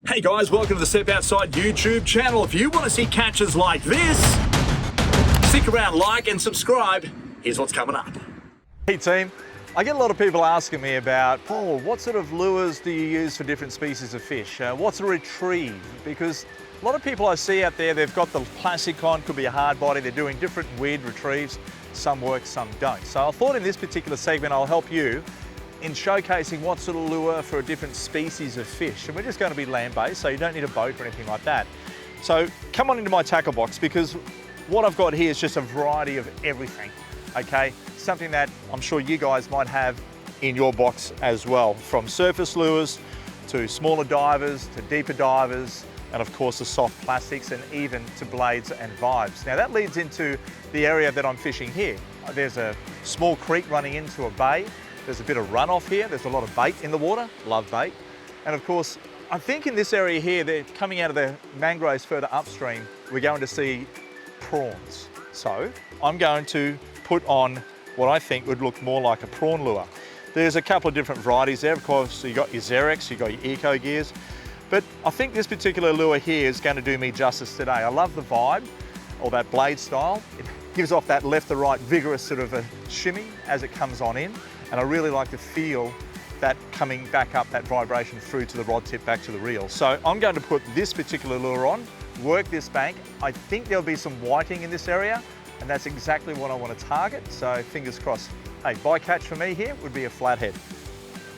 Hey guys, welcome to the Step Outside YouTube channel. If you want to see catches like this, stick around, like and subscribe. Here's what's coming up. Hey team, I get a lot of people asking me about, Paul, what sort of lures do you use for different species of fish? What's a retrieve? Because a lot of people I see out there, they've got the plastic on, could be a hard body, they're doing different weird retrieves. Some work, some don't. So I thought in this particular segment, I'll help you in showcasing what sort of lure for a different species of fish. And we're just going to be land-based, so you don't need a boat or anything like that. So come on into my tackle box, because what I've got here is just a variety of everything, okay? Something that I'm sure you guys might have in your box as well, from surface lures to smaller divers to deeper divers, and of course the soft plastics, and even to blades and vibes. Now that leads into the area that I'm fishing here. There's a small creek running into a bay. There's a bit of runoff here. There's a lot of bait in the water, love bait. And of course, I think in this area here, they're coming out of the mangroves further upstream, we're going to see prawns. So I'm going to put on what I think would look more like a prawn lure. There's a couple of different varieties there. Of course, you've got your Xerex, you've got your Eco Gears, but I think this particular lure here is going to do me justice today. I love the vibe, or that blade style. It gives off that left to right vigorous sort of a shimmy as it comes on in. And I really like to feel that coming back up, that vibration through to the rod tip, back to the reel. So I'm going to put this particular lure on, work this bank. I think there'll be some whiting in this area, and that's exactly what I want to target. So fingers crossed. Hey, bycatch for me here would be a flathead.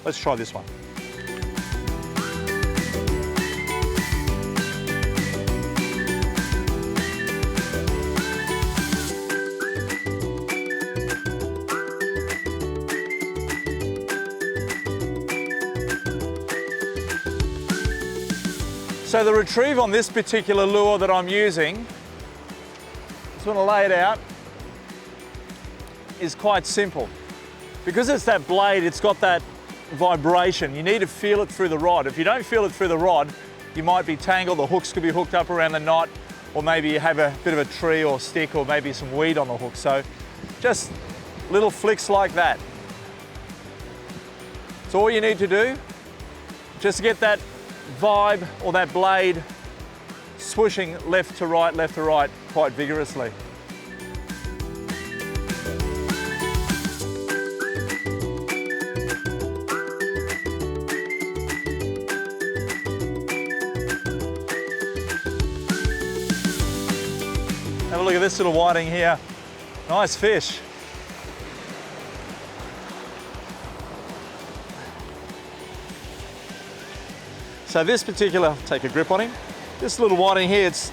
Let's try this one. So the retrieve on this particular lure that I'm using, just want to lay it out, is quite simple. Because it's that blade, it's got that vibration. You need to feel it through the rod. If you don't feel it through the rod, you might be tangled, the hooks could be hooked up around the knot, or maybe you have a bit of a tree or stick, or maybe some weed on the hook. So just little flicks like that. So all you need to do, just to get that vibe or that blade swooshing left to right quite vigorously. Have a look at this little whiting here. Nice fish. So this particular, take a grip on him. This little whiting here, it's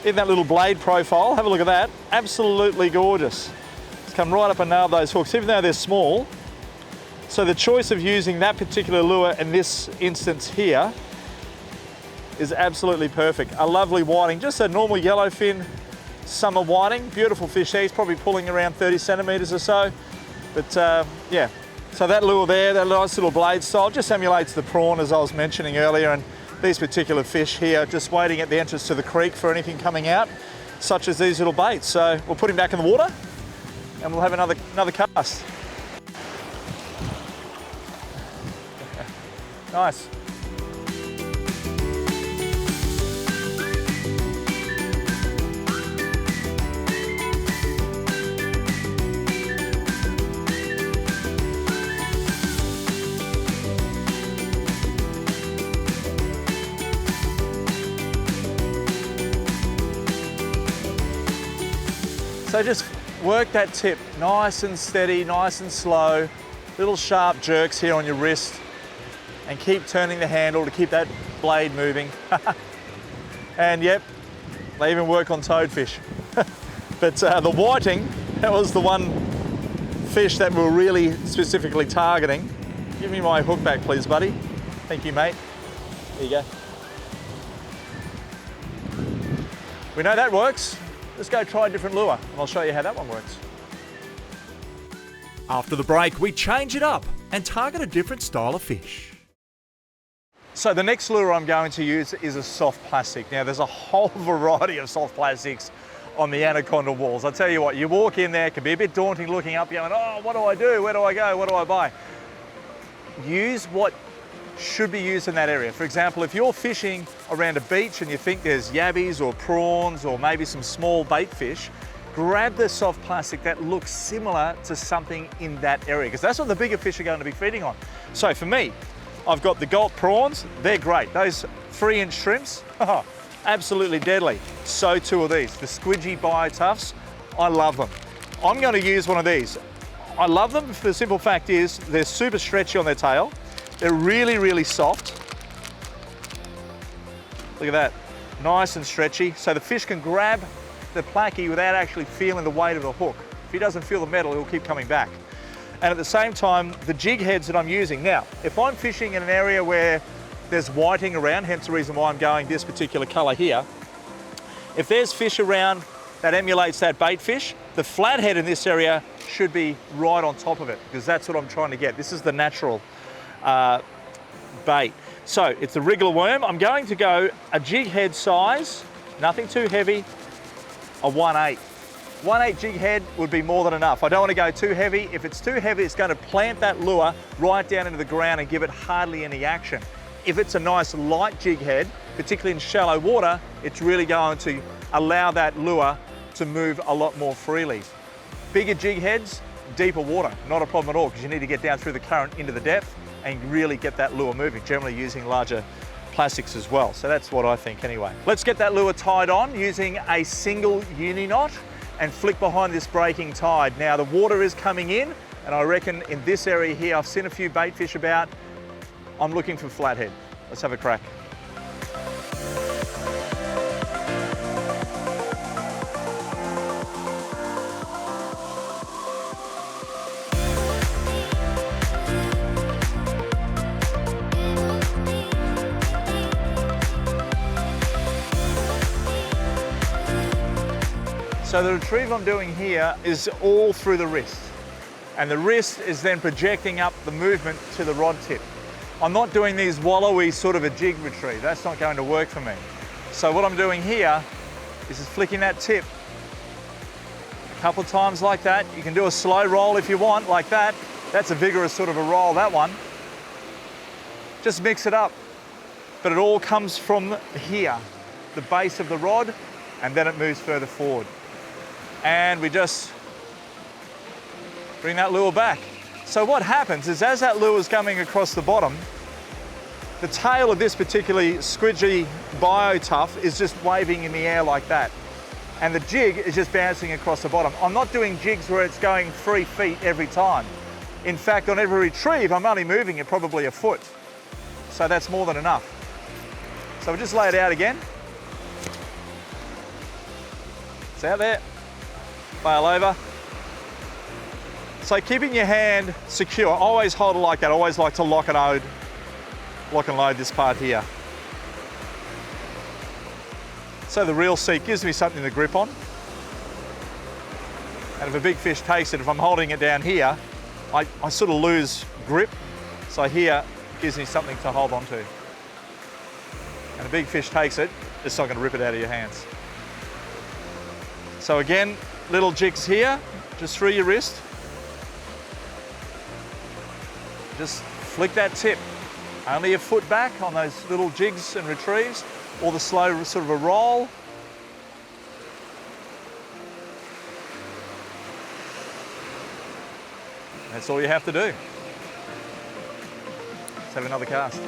in that little blade profile. Have a look at that. Absolutely gorgeous. It's come right up and nailed those hooks, even though they're small. So the choice of using that particular lure in this instance here is absolutely perfect. A lovely whiting, just a normal yellowfin summer whiting. Beautiful fish there. He's probably pulling around 30 centimeters or so. But yeah. So that lure there, that nice little blade style, just emulates the prawn as I was mentioning earlier, and these particular fish here just waiting at the entrance to the creek for anything coming out, such as these little baits. So we'll put him back in the water and we'll have another cast. Nice. So just work that tip nice and steady, nice and slow, little sharp jerks here on your wrist, and keep turning the handle to keep that blade moving. And yep, they even work on toadfish. But the whiting, that was the one fish that we're really specifically targeting. Give me my hook back please, buddy. Thank you, mate. There you go. We know that works. Let's go try a different lure and I'll show you how that one works. After the break, we change it up and target a different style of fish. So the next lure I'm going to use is a soft plastic. Now there's a whole variety of soft plastics on the anaconda walls. I'll tell you what, you walk in there, it can be a bit daunting looking up, going, oh, what do I do? Where do I go? What do I buy? Use what should be used in that area. For example, if you're fishing around a beach and you think there's yabbies or prawns or maybe some small bait fish, grab the soft plastic that looks similar to something in that area, because that's what the bigger fish are going to be feeding on. So for me, I've got the gulp prawns. They're great. Those 3-inch shrimps, absolutely deadly. So too are these, the squidgy bio tufts. I love them. I'm going to use one of these. I love them for the simple fact is they're super stretchy on their tail. They're really, really soft. Look at that, nice and stretchy. So the fish can grab the placky without actually feeling the weight of the hook. If he doesn't feel the metal, he'll keep coming back. And at the same time, the jig heads that I'm using. Now, if I'm fishing in an area where there's whiting around, hence the reason why I'm going this particular color here, if there's fish around that emulates that bait fish, the flathead in this area should be right on top of it, because that's what I'm trying to get. This is the natural bait. So it's the wriggler worm. I'm going to go a jig head size, nothing too heavy, a 1/8. 1/8 jig head would be more than enough. I don't want to go too heavy. If it's too heavy, it's going to plant that lure right down into the ground and give it hardly any action. If it's a nice light jig head, particularly in shallow water, it's really going to allow that lure to move a lot more freely. Bigger jig heads, deeper water, not a problem at all, because you need to get down through the current into the depth and really get that lure moving, generally using larger plastics as well. So that's what I think anyway. Let's get that lure tied on using a single uni knot and flick behind this breaking tide. Now the water is coming in, and I reckon in this area here, I've seen a few bait fish about. I'm looking for flathead. Let's have a crack. So the retrieve I'm doing here is all through the wrist, and the wrist is then projecting up the movement to the rod tip. I'm not doing these wallowy sort of a jig retrieve. That's not going to work for me. So what I'm doing here is just flicking that tip a couple of times like that. You can do a slow roll if you want, like that. That's a vigorous sort of a roll, that one. Just mix it up. But it all comes from here, the base of the rod, and then it moves further forward. And we just bring that lure back. So what happens is as that lure is coming across the bottom, the tail of this particularly squidgy bio tuft is just waving in the air like that. And the jig is just bouncing across the bottom. I'm not doing jigs where it's going 3 feet every time. In fact, on every retrieve, I'm only moving it probably a foot. So that's more than enough. So we'll just lay it out again. It's out there. Bail over. So keeping your hand secure, always hold it like that. Always like to lock and load this part here. So the reel seat gives me something to grip on. And if a big fish takes it, if I'm holding it down here, I sort of lose grip. So here gives me something to hold on to. And a big fish takes it, it's not going to rip it out of your hands. So again, little jigs here, just through your wrist. Just flick that tip. Only a foot back on those little jigs and retrieves, or the slow sort of a roll. That's all you have to do. Let's have another cast.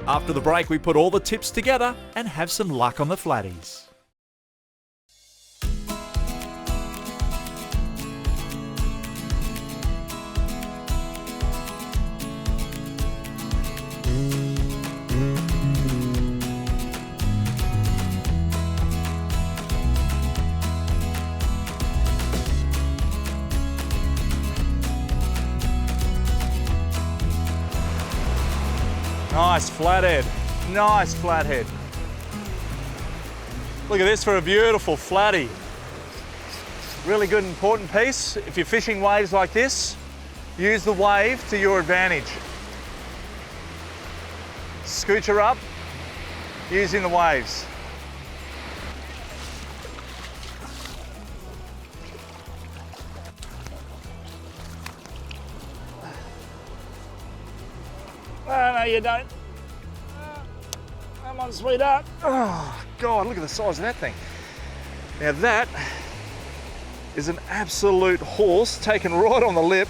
After the break, we put all the tips together and have some luck on the flatties. Nice flathead, nice flathead. Look at this for a beautiful flatty. Really good important piece. If you're fishing waves like this, use the wave to your advantage. scooch her up using the waves. Oh, no, you don't. Come on, sweetheart. Oh, God, look at the size of that thing. Now that is an absolute horse taken right on the lip.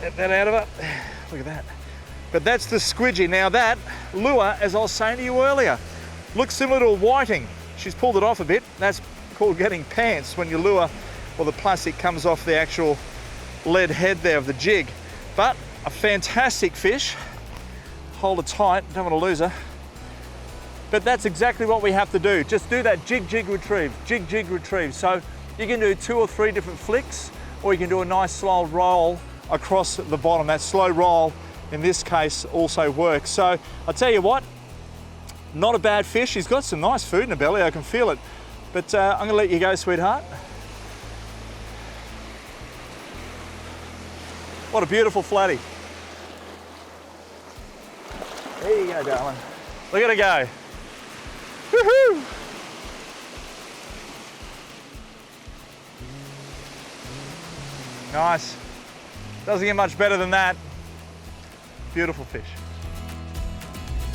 Get that out of it. Look at that. But that's the squidgy. Now that lure, as I was saying to you earlier, looks similar to a whiting. She's pulled it off a bit. That's called getting pants when your lure or the plastic comes off the actual lead head there of the jig. But a fantastic fish. Hold her tight, don't want to lose her. But that's exactly what we have to do. Just do that jig, jig, retrieve, jig, jig, retrieve. So you can do 2 or 3 different flicks, or you can do a nice slow roll across the bottom. That slow roll, in this case, also works. So I'll tell you what, not a bad fish. She's got some nice food in her belly, I can feel it. But I'm gonna let you go, sweetheart. What a beautiful flatty. There you go, darling. Look at her go. Woohoo! Nice. Doesn't get much better than that. Beautiful fish.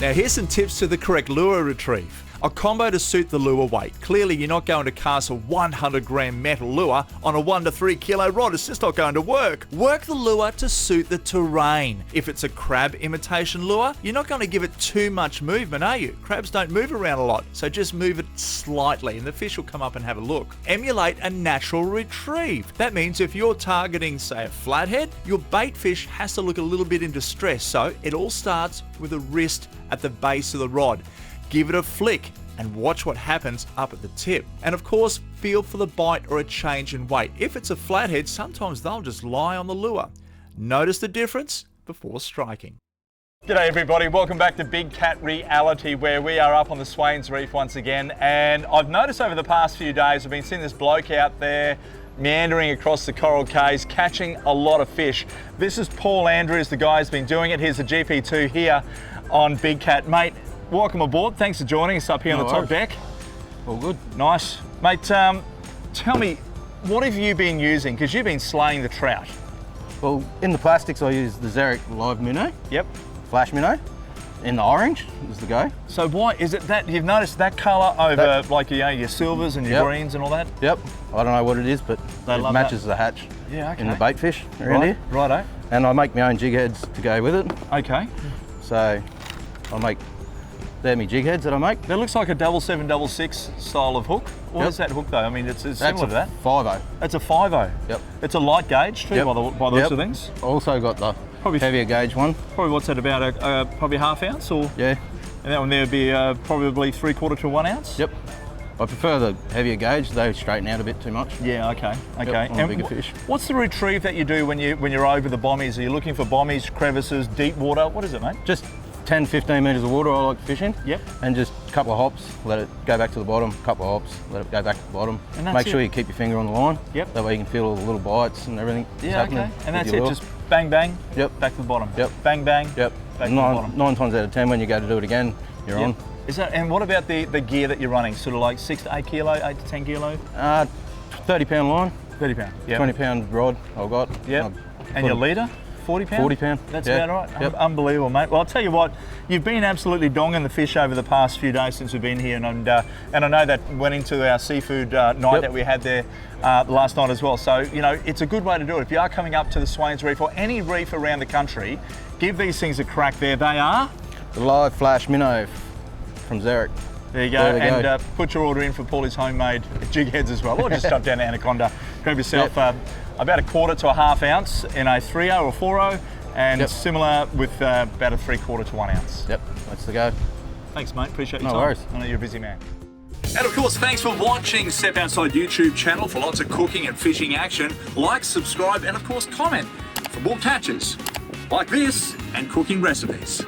Now here's some tips to the correct lure retrieve. A combo to suit the lure weight. Clearly you're not going to cast a 100 gram metal lure on a 1 to 3 kilo rod. It's just not going to work. Work the lure to suit the terrain. If it's a crab imitation lure, you're not going to give it too much movement, are you? Crabs don't move around a lot, so just move it slightly and the fish will come up and have a look. Emulate a natural retrieve. That means if you're targeting, say, a flathead, your bait fish has to look a little bit in distress, so it all starts with a wrist at the base of the rod. Give it a flick and watch what happens up at the tip. And of course, feel for the bite or a change in weight. If it's a flathead, sometimes they'll just lie on the lure. Notice the difference before striking. G'day everybody, welcome back to Big Cat Reality, where we are up on the Swains Reef once again. And I've noticed over the past few days, I've been seeing this bloke out there meandering across the coral cays, catching a lot of fish. This is Paul Andrews, the guy who's been doing it. Here's the GP2 here on Big Cat. Mate, welcome aboard. Thanks for joining us up here on the top deck. All good. Nice. Mate, tell me, what have you been using? Because you've been slaying the trout. Well, in the plastics, I use the Xeric Live Minnow. Yep. Flash Minnow. In the orange is the go. So why is it that you've noticed that colour over like your silvers and your greens and all that? Yep. I don't know what it is, but it matches the hatch in the bait fish around here. Righto. And I make my own jig heads to go with it. Okay. So I make, they're my jig heads that I make. That looks like a 7766 style of hook. What is that hook though? I mean, it's similar to that. That's a 5.0. That's a 5.0. Yep. It's a light gauge too, by the looks of things. Also got the heavier gauge one. Probably what's that, about probably half ounce or? Yeah. And that one there would be probably 3/4 to 1 ounce? Yep. I prefer the heavier gauge. They straighten out a bit too much. Yeah, okay. Yep, on bigger fish. What's the retrieve that you do when you're over the bommies? Are you looking for bommies, crevices, deep water? What is it, mate? Just 10, 15 metres of water I like to fish in. Yep. And just a couple of hops, let it go back to the bottom, couple of hops, let it go back to the bottom. And that's Make sure you keep your finger on the line. Yep. That way you can feel all the little bites and everything. Yeah, okay. And that's it, just bang, bang, back to the bottom. Yep. Bang, bang, yep. back to the bottom. 9 times out of 10 when you go to do it again, you're on. Is that, and what about the gear that you're running? Sort of like 6 to 8 kilo, 8 to 10 kilo? 30 pound line. 30 pound, yeah. 20 pound rod I've got. Yep. And your leader? 40 pound? 40 pound. That's about right. Yep. Unbelievable, mate. Well, I'll tell you what, you've been absolutely donging the fish over the past few days since we've been here, and I know that went into our seafood night that we had there last night as well. So, you know, it's a good way to do it. If you are coming up to the Swains Reef or any reef around the country, give these things a crack there. They are? The Live Flash Minnow from Xeric. There you go, and put your order in for Paulie's homemade jig heads as well, or just jump down to Anaconda, grab yourself about a 1/4 to a ½ ounce in a 3.0 or 4.0, and similar with about a 3/4 to 1 ounce. Yep, that's the go. Thanks, mate, appreciate your time. No worries. I know you're a busy man. And of course, thanks for watching Step Outside YouTube channel for lots of cooking and fishing action. Like, subscribe, and of course comment for more catches like this and cooking recipes.